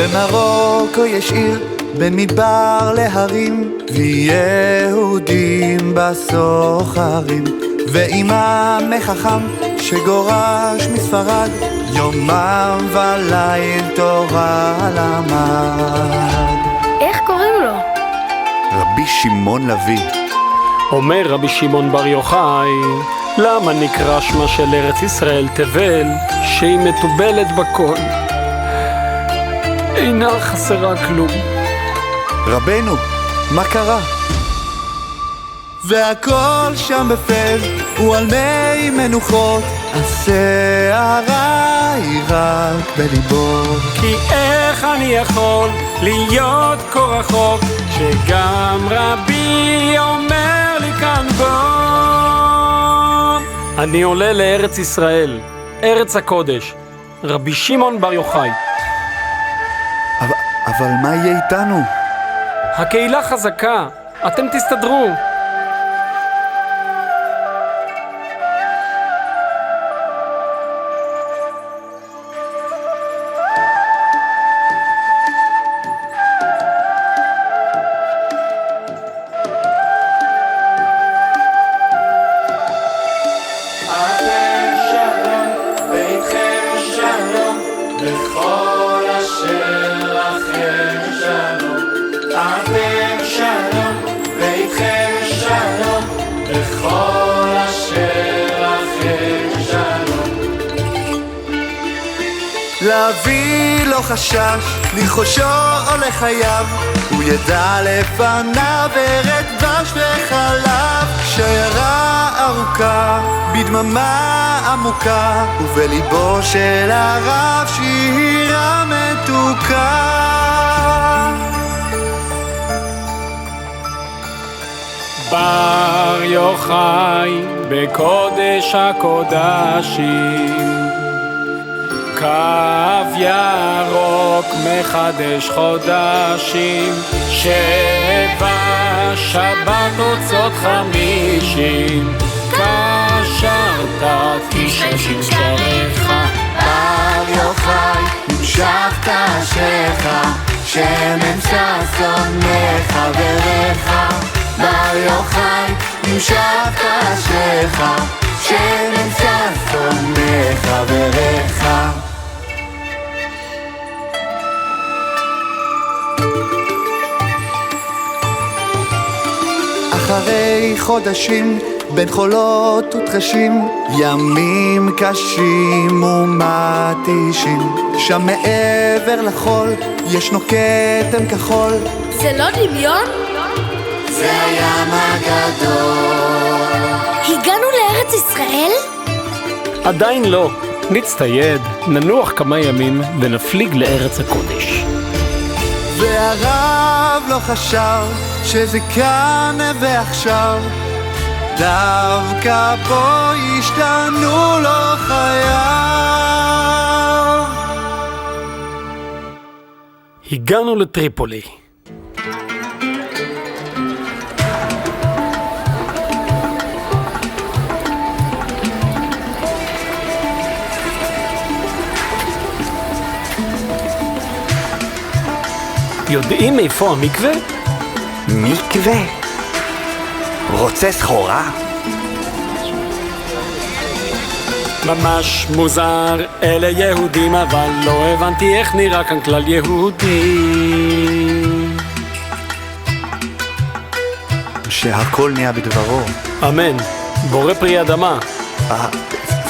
במרוקו יש עיר בין מדבר להרים, ויהודים בסוחרים, ואימם מחכם שגורש מספרד, יומם וליל תורה למד. איך קוראים לו? רבי שמעון לוי. אומר רבי שמעון בר יוחאי, למה נקרא שמה של ארץ ישראל תבל, שהיא מטובלת בכל, אינה חסרה כלום. רבנו, מה קרה? והכל שם בפל הוא על מי מנוחות, השערה היא רק בליבו. כי איך אני יכול להיות כה רחוק, שגם רבי אומר לי כאן בוא. אני עולה לארץ ישראל, ארץ הקודש, רבי שמעון בר יוחאי. אבל מה יהיה איתנו? הקהילה חזקה, אתם תסתדרו. להביא לו חשש, לחושו או לחייו, הוא ידע לפניו ארץ דבש וחלב, שיירה ארוכה בדממה עמוקה, ובליבו של הרב שירה מתוקה. בר יוחאי בקודש הקודשים, קו ירוק מחדש חודשים, 7 שבתות 50, קשרת כשם שעריך. בר יוחאי המשכת אשריך, שמן ששון מחבריך. בר יוחאי המשכת אשריך, שמן ששון מחבריך. אחרי חודשים בין חולות וטרשים, ימים קשים ומתישים, שם מעבר לחול ישנו כתם כחול. זה לא דמיון? זה הים הגדול. הגענו לארץ ישראל? עדיין לא, נצטייד, ננוח כמה ימים ונפליג לארץ הקודש. והרב לא חשב שזה כאן ועכשיו, דווקא פה השתנו לו חייו. הגענו לטריפולי. יודעים איפה המקווה? מקווה? רוצה סחורה? ממש מוזר, אלה יהודים, אבל לא הבנתי איך נראה כאן כלל יהודי. שהכל נהיה בדברו. אמן, בורא פרי אדמה.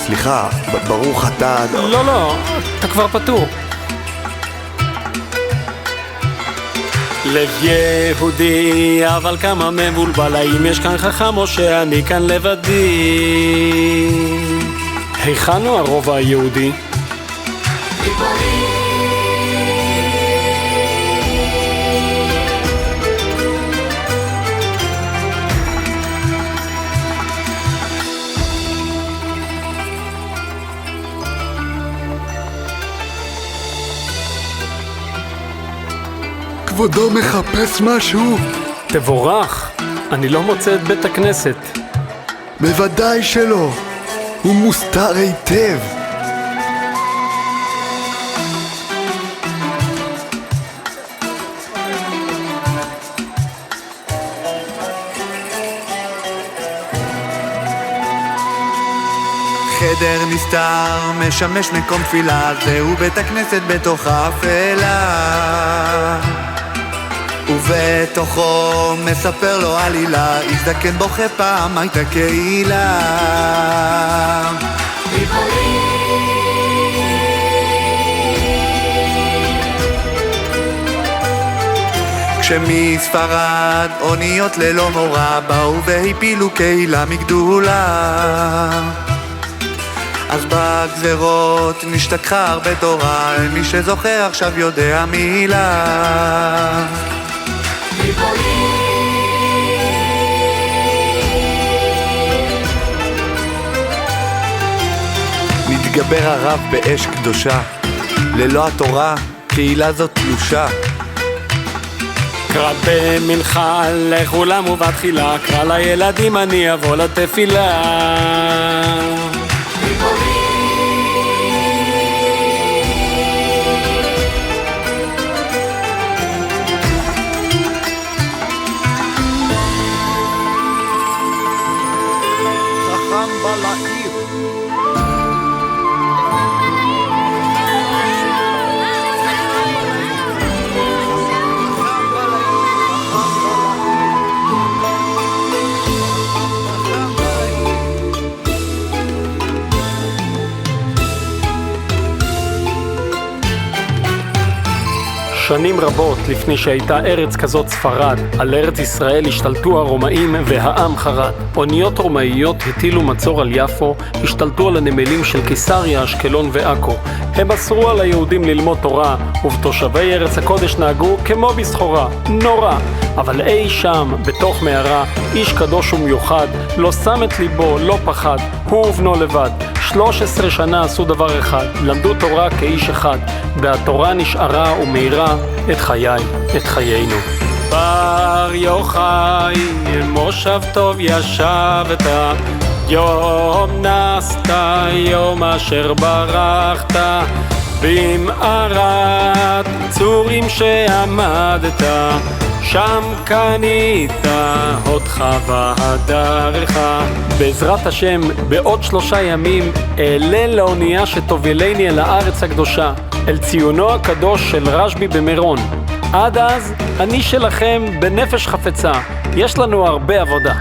סליחה, ברוך אתה. לא, אתה כבר פטור. לב יהודי, אבל כמה מבולבל, האם יש כאן חכם או שאני כאן לבדי? היכן הוא הרובע היהודי? כבודו מחפש משהו? תבורך, אני לא מוצא את בית הכנסת. בוודאי שלא, הוא מוסתר היטב. חדר נסתר משמש מקום תפילה, זהו בית הכנסת בתוך האפלה, ובתוכו מספר לו עלילה, איש זקן בוכה פעם הייתה קהילה. כשמספרד אוניות ללא מורא באו והפילו קהילה מגדולה, אז בגזרות נשתכחה הרבה תורה, מי שזוכר עכשיו יודע מילה. מתגבר הרב באש קדושה, ללא התורה קהילה זאת תלושה. קרא במנחה לכולם ובתחילה, קרא לילדים אני אבוא לתפילה. חכם בא לעיר, שנים רבות לפני שהייתה ארץ כזאת ספרד, על ארץ ישראל השתלטו הרומאים והעם חרד. אוניות רומאיות הטילו מצור על יפו, השתלטו על הנמלים של קיסריה, אשקלון ועכו. הם אסרו על היהודים ללמוד תורה, ובתושבי ארץ הקודש נהגו כמו בסחורה. נורא. אבל אי שם, בתוך מערה, איש קדוש ומיוחד, לא שם את ליבו, לא פחד, הוא ובנו לבד. 13 שנה עשו דבר אחד, למדו תורה כאיש אחד, והתורה נשארה ומאירה את חיי, את חיינו. בר יוחאי, מושב טוב ישבת, יום נסת, יום אשר ברחת, במערת צורים שעמדת, שם קנית אותך והדרך. בעזרת השם, בעוד 3 ימים אעלה לאונייה שתובילני אל הארץ הקדושה, אל ציונו הקדוש של רשב"י במירון. עד אז אני שלכם בנפש חפצה, יש לנו הרבה עבודה.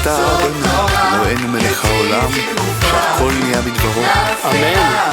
אתה אדוני, אלוהינו מלך העולם, שהכל נהיה בדברו. אמן.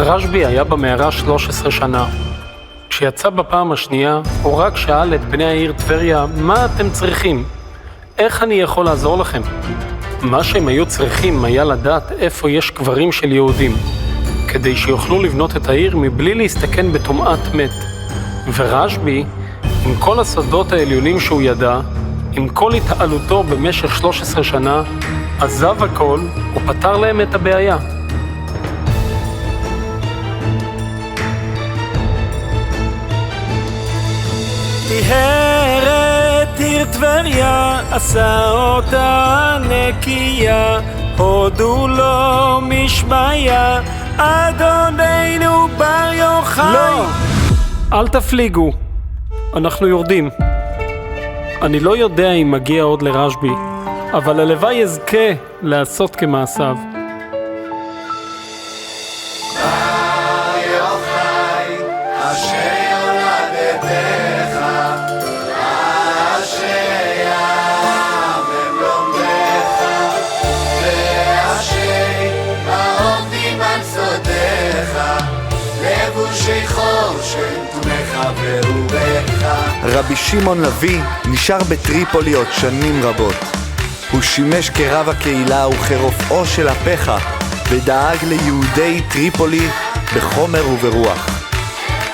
רשב"י היה במערה 13 שנה. כשיצא בפעם השנייה, הוא רק שאל את בני העיר טבריה, מה אתם צריכים? איך אני יכול לעזור לכם? מה שהם היו צריכים היה לדעת איפה יש קברים של יהודים, כדי שיוכלו לבנות את העיר מבלי להסתכן בטומאת מת. ורשב"י, עם כל הסודות העליונים שהוא ידע, עם כל התעלותו במשך 13 שנה, עזב הכל ופתר להם את הבעיה. טיהרת עיר טבריה, עשה אותה נקייה, הודו לו משמיה, אדוננו בר יוחאי. לא, אל תפליגו, אנחנו יורדים. אני לא יודע אם מגיע עוד לרשב"י, אבל הלוואי יזכה לעשות כמעשיו. רבי שמעון לוי נשאר בטריפולי עוד שנים רבות. הוא שימש כרב הקהילה וכרופאו של הפחה, ודאג ליהודי טריפולי בחומר וברוח.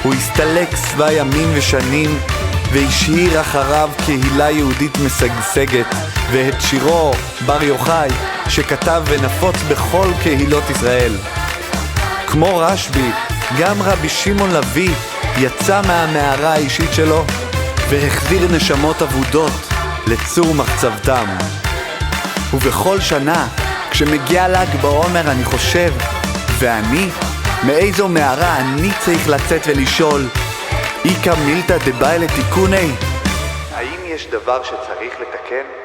הוא הסתלק צבא ימים ושנים, והשאיר אחריו קהילה יהודית משגשגת, ואת שירו בר יוחאי שכתב ונפוץ בכל קהילות ישראל. כמו רשב"י, גם רבי שמעון לוי יצא מהמערה האישית שלו והחזיר נשמות אבודות לצור מחצבתם. ובכל שנה, כשמגיע ל"ג בעומר, אני חושב, ואני, מאיזו מערה אני צריך לצאת ולשאול, איקא מילתא דבאי לתיקוני? האם יש דבר שצריך לתקן?